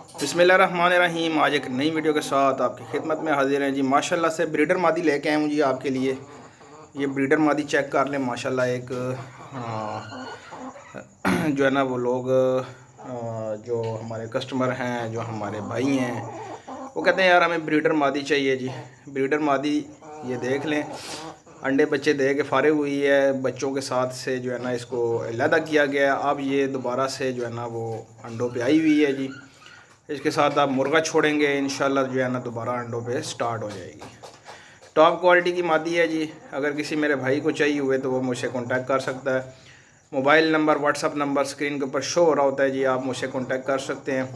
बिस्मिल्लाहिर्रहमानिर्रहीम। आज एक नई वीडियो के साथ आपकी खिदमत में हाजिर हैं जी। माशाल्लाह से ब्रीडर मादी लेके आए हूँ जी आपके लिए। ये ब्रीडर मादी चेक कर लें। माशाल्लाह एक जो है ना वो लोग जो हमारे कस्टमर हैं, जो हमारे भाई हैं, वो कहते हैं यार हमें ब्रीडर मादी चाहिए जी। ब्रीडर मादी ये देख लें, अंडे बच्चे दे के फारिग हुई है। बच्चों के साथ से जो है ना इसको अलहदा किया गया। अब ये दोबारा से जो है ना वो अंडों पे आई हुई है जी। इसके साथ आप मुर्गा छोड़ेंगे, इंशाल्लाह जो है ना दोबारा अंडों पे स्टार्ट हो जाएगी। टॉप क्वालिटी की मादी है जी। अगर किसी मेरे भाई को चाहिए हुए तो वो मुझसे कांटेक्ट कर सकता है। Mobile number, WhatsApp number screen के ऊपर शो हो रहा होता है जी। आप मुझसे कांटेक्ट कर सकते हैं।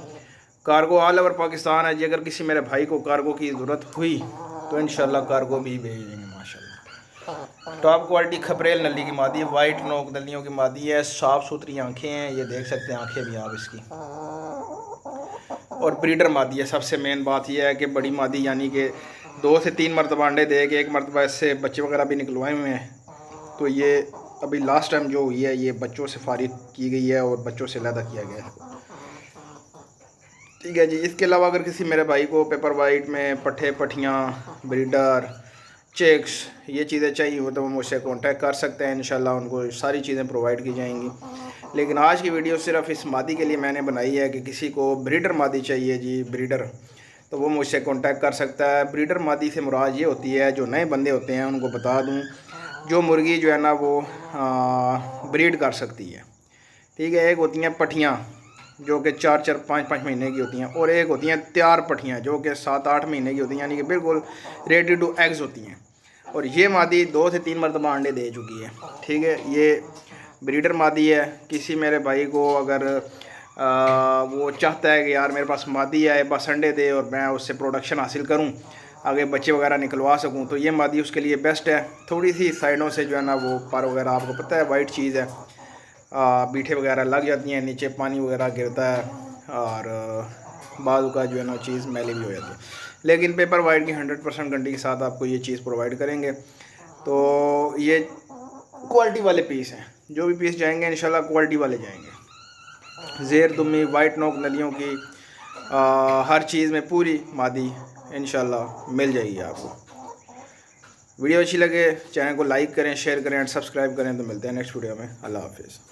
कार्गो ऑल ओवर पाकिस्तान है जी। अगर किसी मेरे भाई को कार्गो की ज़रूरत हुई तो इंशाल्लाह कार्गो भी भेज देंगे। माशाल्लाह टॉप क्वालिटी खपरेल नली की मादी है। वाइट नोक नलियों की मादी है। साफ़ सुथरी आँखें हैं, ये देख सकते हैं आँखें भी आप इसकी। और ब्रीडर मादी है। सबसे मेन बात यह है कि बड़ी मादी यानी कि 2 से 3 मरतबा अंडे दे के 1 मरतबा इससे बच्चे वगैरह भी निकलवाए हुए हैं। तो ये अभी लास्ट टाइम जो हुई है ये बच्चों से फारिग की गई है और बच्चों से अलहदा किया गया है। ठीक है जी। इसके अलावा अगर किसी मेरे भाई को पेपर वाइट में पट्ठे पट्ठियाँ, ब्रीडर, चेक्स, ये चीज़ें चाहिए हो तो वो मुझसे कांटेक्ट कर सकते हैं। इंशाल्लाह उनको सारी चीज़ें प्रोवाइड की जाएंगी। लेकिन आज की वीडियो सिर्फ इस मादी के लिए मैंने बनाई है कि किसी को ब्रीडर मादी चाहिए जी, ब्रीडर, तो वो मुझसे कांटेक्ट कर सकता है। ब्रीडर मादी से मुराद ये होती है, जो नए बंदे होते हैं उनको बता दूँ, जो मुर्गी जो है ना वो ब्रीड कर सकती है। ठीक है। एक होती हैं पट्ठियाँ जो कि 4-4, 5-5 महीने की होती हैं, और एक होती हैं तैयार पट्ठियाँ जो कि 7-8 महीने की होती हैं, यानी कि बिल्कुल रेडी टू एग्स होती हैं। और ये मादी 2 से 3 मरतबा अंडे दे चुकी है। ठीक है। ये ब्रीडर मादी है। किसी मेरे भाई को अगर वो चाहता है कि यार मेरे पास मादी है, बस अंडे दे और मैं उससे प्रोडक्शन हासिल करूं, आगे बच्चे वगैरह निकलवा सकूं, तो ये मादी उसके लिए बेस्ट है। थोड़ी सी साइडों से जो है ना वो पर वगैरह, आपको पता है वाइट चीज़ है, बीठे वगैरह लग जाती हैं, नीचे पानी वगैरह गिरता है और बाजू का जो है ना चीज़ मैली भी हो जाती है। लेकिन पेपर वाइट की 100% गारंटी के साथ आपको ये चीज़ प्रोवाइड करेंगे। तो ये क्वालिटी वाले पीस हैं। जो भी पीस जाएंगे इंशाल्लाह क्वालिटी वाले जाएंगे। ज़ेर दुम्मी, वाइट नोक नलियों की हर चीज़ में पूरी मादी इंशाल्लाह मिल जाएगी आपको। वीडियो अच्छी लगे चैनल को लाइक करें, शेयर करें और सब्सक्राइब करें। तो मिलते हैं नेक्स्ट वीडियो में। अल्लाह हाफिज़।